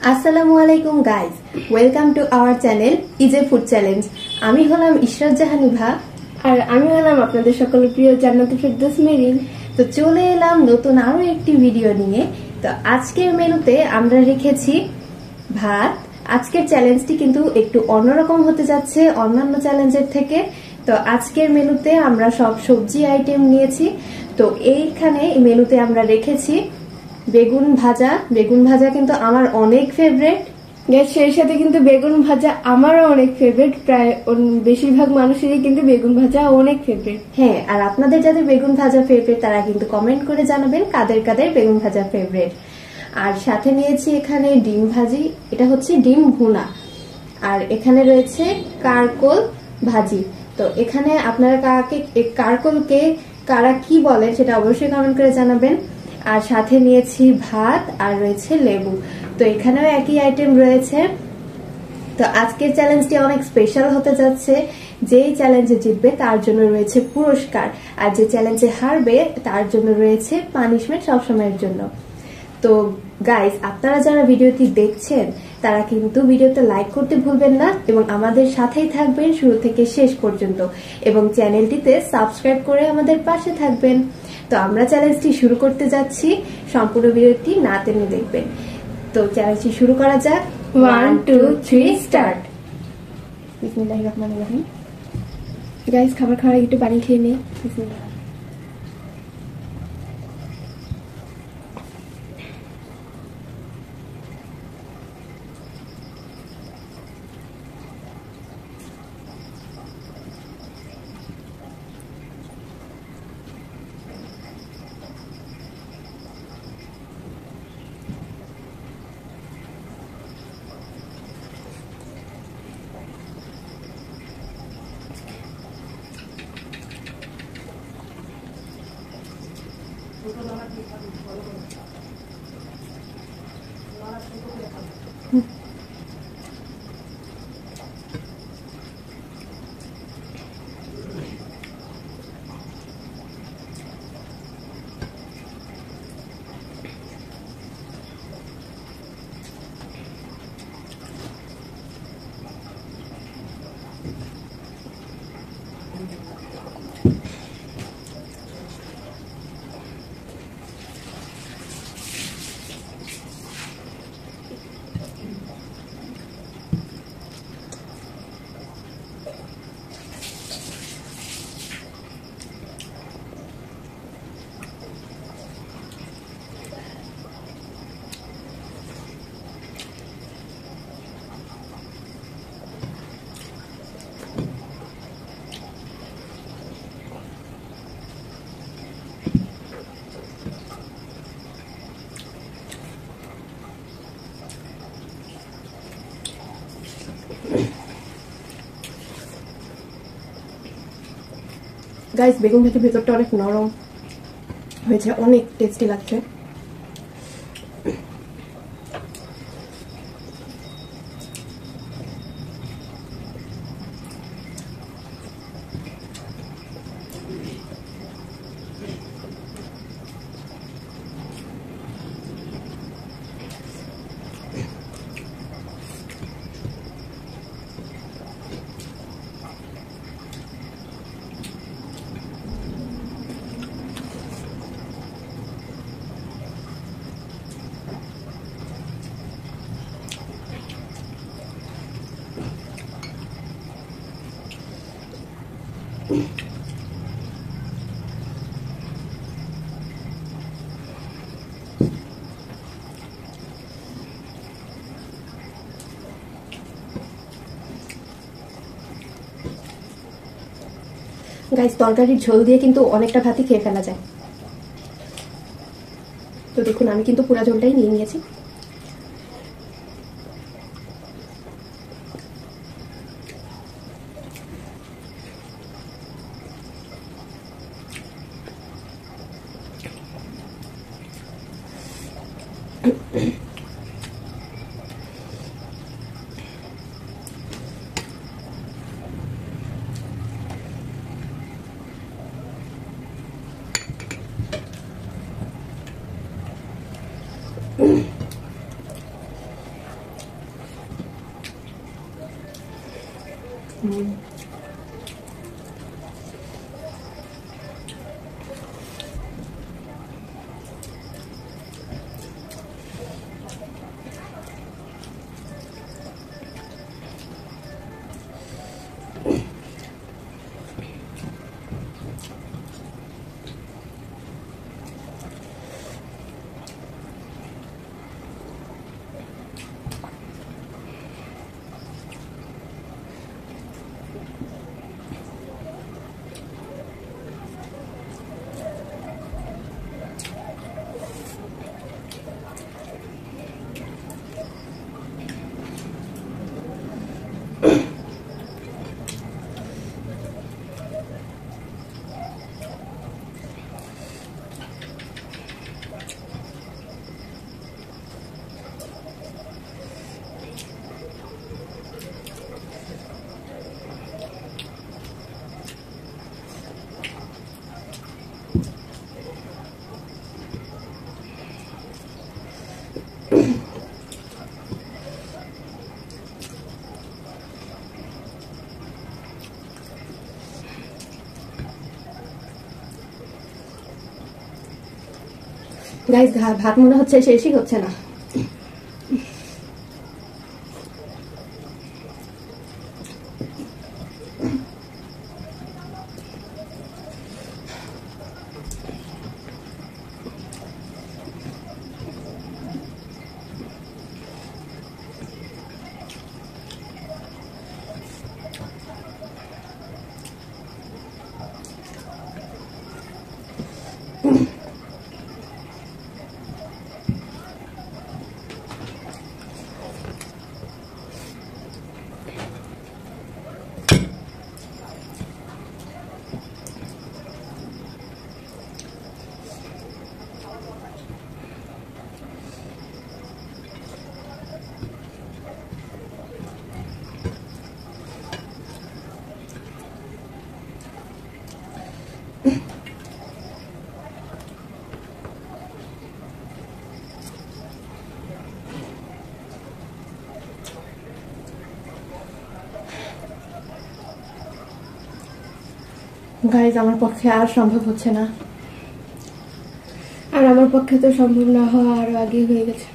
আসসালামু আলাইকুম guys, welcome to our channel ইজে food challenge. আমি হলাম ইশরাত জাহান ইভা আর আমি হলাম আপনাদের সকলের প্রিয় জান্নাতুল ফেরদৌস মেরিন। তো চলে এলাম নতুন আরো একটি ভিডিও নিয়ে। তো আজকের মেনুতে আমরা রেখেছি ভাত। আজকের চ্যালেঞ্জটি কিন্তু একটু অন্যরকম হতে যাচ্ছে অন্যান্য চ্যালেঞ্জের থেকে। তো আজকের মেনুতে আমরা সব সবজি আইটেম নিয়েছি। তো এইখানে মেনুতে আমরা রেখেছি বেগুন ভাজা। বেগুন ভাজা কিন্তু আমার অনেক ফেভারিট। সেই সাথে কিন্তু বেগুন ভাজা আমারও অনেক ফেভারিট। প্রায় বেশিরভাগ মানুষেরই কিন্তু বেগুন ভাজা অনেক ফেভারিট। হ্যাঁ, আর আপনাদের যাদের বেগুন ভাজা ফেভারিট তারা কিন্তু কমেন্ট করে জানাবেন কাদের কাদের বেগুন ভাজা ফেভারিট। আর সাথে নিয়েছি এখানে ডিম ভাজি, এটা হচ্ছে ডিম ভুনা। আর এখানে রয়েছে কারকোল ভাজি। তো এখানে আপনারা কারকোলকে কারা কি বলেন সেটা অবশ্যই কমেন্ট করে জানাবেন। আর সাথে নিয়েছি ভাত আর রয়েছে লেবু। তো এখানেও একই আইটেম রয়েছে। তো আজকের চ্যালেঞ্জটি অনেক স্পেশাল হতে যাচ্ছে। যেই চ্যালেঞ্জে জিতবে তার জন্য রয়েছে পুরস্কার, আর যে চ্যালেঞ্জে হারবে তার জন্য রয়েছে পানিশমেন্ট সবসময়ের জন্য। তো গাইস, আপনারা যারা ভিডিওটি দেখছেন তারা কিন্তু ভিডিওতে লাইক করতে ভুলবেন না এবং আমাদের সাথেই থাকবেন শুরু থেকে শেষ পর্যন্ত, এবং চ্যানেলটিতে সাবস্ক্রাইব করে আমাদের পাশে থাকবেন। তো আমরা চ্যালেঞ্জটি শুরু করতে যাচ্ছি, সম্পূর্ণ ভিডিওটি না টেনে দেখবেন। তো চ্যালেঞ্জটি শুরু করা যাক। 1 2 3 স্টার্ট। বিসমিল্লাহির রহমানির রহিম। গাইস, খাবার খাওয়ার আগে একটু পানি খেয়ে নিই। বিসমিল্লাহ। গাইস, বেগুন ভাজার ভেতরটা অনেক নরম হয়েছে, অনেক টেস্টি লাগছে। গাইস, তরকারির ঝোল দিয়ে কিন্তু অনেকটা ভাতই খেয়ে ফেলা যায়। তো দেখুন, আমি কিন্তু পুরো ঝোলটাই নিয়ে নিয়েছি। গাইস ভাত মনে হচ্ছে শেষই হচ্ছে না। গাইজ আমার পক্ষে আর সম্ভব হচ্ছে না, আর আমার পক্ষে তো সম্ভব না হওয়া আরো আগে হয়ে গেছে।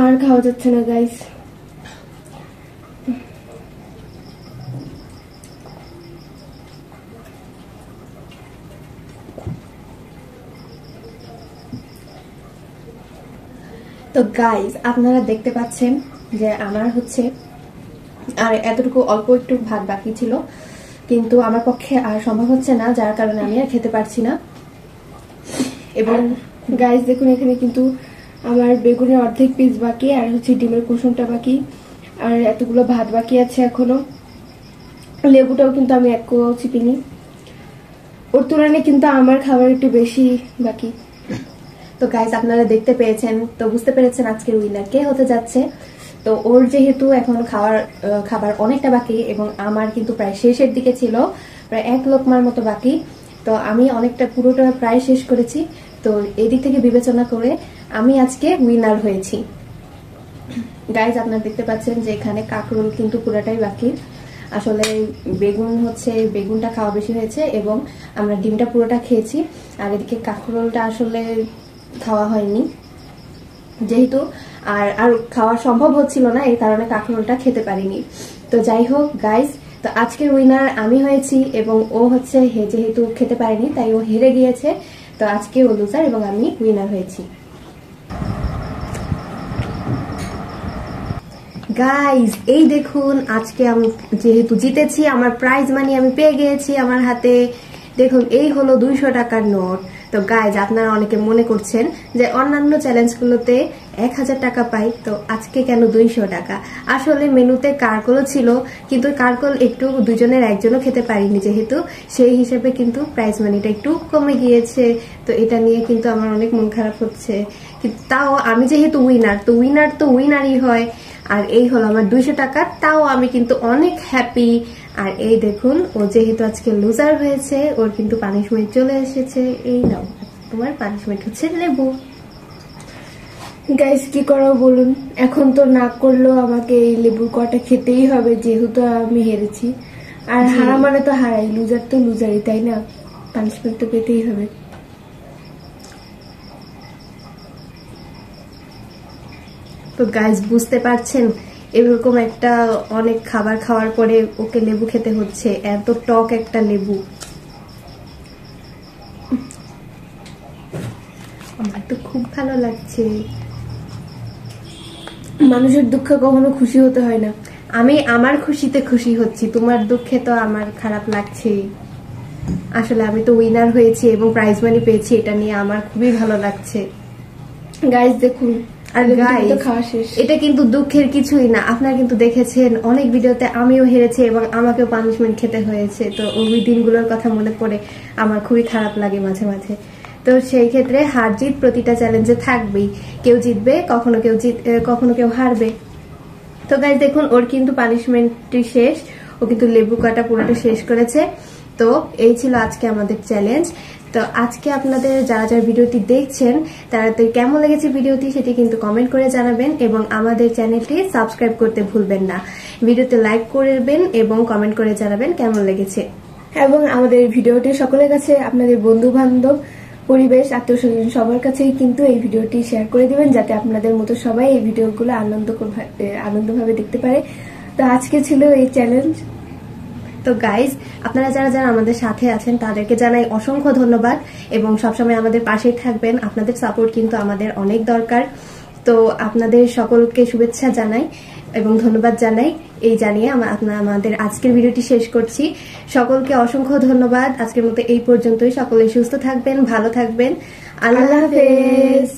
আর খাওয়া যাচ্ছে না গাইজ। তো গাইজ আপনারা দেখতে পাচ্ছেন যে আমার হচ্ছে আর এতটুকু অল্প একটু ভাত বাকি ছিল, কিন্তু আমার পক্ষে আর সম্ভব হচ্ছে না, যার কারণে আমি আর খেতে পারছি না। এবং গাইজ দেখুন এখানে কিন্তু আমার বেগুনের অর্ধেক পিস বাকি, আর হচ্ছে ডিমের কুসুমটা বাকি, আর এতগুলো ভাত বাকি আছে এখনো। লেবুটাও কিন্তু আমি এক কোয়াও চিপিনি। ওর তুলনায় কিন্তু আমার খাবার একটু বেশি বাকি। তো গাইজ আপনারা দেখতে পেয়েছেন, তো বুঝতে পেরেছেন আজকের উইনার কে হতে যাচ্ছে। তো ওর যেহেতু এখন খাবার অনেকটা বাকি এবং আমার কিন্তু প্রায় শেষের দিকে ছিল, প্রায় 1 লোকমার মতো বাকি, তো আমি অনেকটা পুরোটা প্রায় শেষ করেছি। তো এদিক থেকে বিবেচনা করে আমি আজকে উইনার হয়েছি। গাইজ আপনারা দেখতে পাচ্ছেন যে এখানে কাঁকরোল কিন্তু পুরোটাই বাকি। আসলে বেগুনটা খাওয়া বেশি হয়েছে এবং আমরা ডিমটা পুরোটা খেয়েছি, আর এদিকে কাঁকরোলটা আসলে খাওয়া হয়নি, যেহেতু আর খাওয়া সম্ভব হচ্ছিল না, এই কারণে কাঁকরোলটা খেতে পারিনি। তো যাই হোক গাইজ, তো আজকের উইনার আমি হয়েছি এবং ও হচ্ছে যেহেতু খেতে পারেনি তাই ও হেরে গিয়েছে। তো আজকে ও লুজার এবং আমি উইনার হয়েছি। গাইজ এই দেখুন, আজকে আমি যেহেতু জিতেছি, আমার প্রাইজ মানি আমি পেয়ে গিয়েছি আমার হাতে। দেখুন এই হলো 200 টাকার নোট। তো গাইজ আপনারা অনেকে মনে করছেন যে অন্যান্য চ্যালেঞ্জগুলোতে 1000 টাকা পাই, তো আজকে কেন 200 টাকা? আসলে মেনুতে কারকলও ছিল, কিন্তু কারকল একটু দুজনের একজনও খেতে পারিনি, যেহেতু সেই হিসেবে কিন্তু প্রাইজ মানিটা একটু কমে গিয়েছে। তো এটা নিয়ে কিন্তু আমার অনেক মন খারাপ হচ্ছে, কিন্তু তাও আমি যেহেতু উইনার, তো উইনারই হয়। আর এই হলো আমার 200 টাকা, তাও আমি কিন্তু অনেক হ্যাপি। আর এই দেখুন, ও যেহেতু আজকে লুজার হয়েছে, ওর কিন্তু পানিশমেন্ট চলে এসেছে। এই নাও, তোমার পানিশমেন্ট হচ্ছে লেবু। গাইস কি করাও বলুন, এখন তো না করলেও আমাকে এই লেবুর কটা খেতেই হবে, যেহেতু আমি হেরেছি। আর হারা মানে তো হারাই, লুজার তো লুজারই, তাই না? পানিশমেন্ট তো পেতেই হবে। তো গাইস বুঝতে পারছেন, এরকম একটা অনেক খাবার খাওয়ার পরে ওকে লেবু খেতে হচ্ছে, এত টক একটা লেবু। আমার তো খুব ভালো লাগছে। মানুষের দুঃখে কখনো খুশি হতে হয় না। আমি আমার খুশিতে খুশি হচ্ছি, তোমার দুঃখে তো আমার খারাপ লাগছে। আসলে আমি তো উইনার হয়েছি এবং প্রাইজ মানি পেয়েছি, এটা নিয়ে আমার খুবই ভালো লাগছে। গাইস দেখুন, আর গাইস খাওয়া শেষ। এটা কিন্তু দুঃখের কিছুই না, আপনারা কিন্তু দেখেছেন অনেক ভিডিওতে আমিও হেরেছি এবং আমাকেও পানিশমেন্ট খেতে হয়েছে। তো ওই দিনগুলোর কথা মনে পড়ে আমার খুবই খারাপ লাগে মাঝে মাঝে। তো সেই ক্ষেত্রে হার জিত প্রতিটা চ্যালেঞ্জে থাকবেই, কেউ জিতবে, কখনো কেউ হারবে। তো গাইস দেখুন, ওর কিন্তু পানিশমেন্টটি শেষ, ও কিন্তু লেবু কাটা পুরোটা শেষ করেছে। তো এই ছিল আজকে আমাদের চ্যালেঞ্জ। তো আজকে আপনাদের যারা যারা ভিডিওটি দেখছেন তারা তো কেমন লেগেছে ভিডিওটি সেটি কিন্তু কমেন্ট করে জানাবেন এবং আমাদের চ্যানেলটি সাবস্ক্রাইব করতে ভুলবেন না। ভিডিওতে লাইক করবেন এবং কমেন্ট করে জানাবেন কেমন লেগেছে। এবং আমাদের ভিডিওটি সকলের কাছে, আপনাদের বন্ধু বান্ধব, পরিবেশ, আত্মীয়স্বজন সবার কাছেই কিন্তু এই ভিডিওটি শেয়ার করে দিবেন, যাতে আপনাদের মতো সবাই এই ভিডিওগুলো আনন্দভাবে দেখতে পারে। তো আজকে ছিল এই চ্যালেঞ্জ। তো গাইজ আপনারা যারা যারা আমাদের সাথে আছেন তাদেরকে জানাই অসংখ্য ধন্যবাদ এবং সবসময় আমাদের পাশেই থাকবেন। আপনাদের সাপোর্ট কিন্তু আমাদের অনেক দরকার। তো আপনাদের সকলকে শুভেচ্ছা জানাই এবং ধন্যবাদ জানাই। এই জানিয়ে আমাদের আজকের ভিডিওটি শেষ করছি। সকলকে অসংখ্য ধন্যবাদ। আজকের মতো এই পর্যন্তই। সকলে সুস্থ থাকবেন, ভালো থাকবেন। আল্লাহ হাফেজ।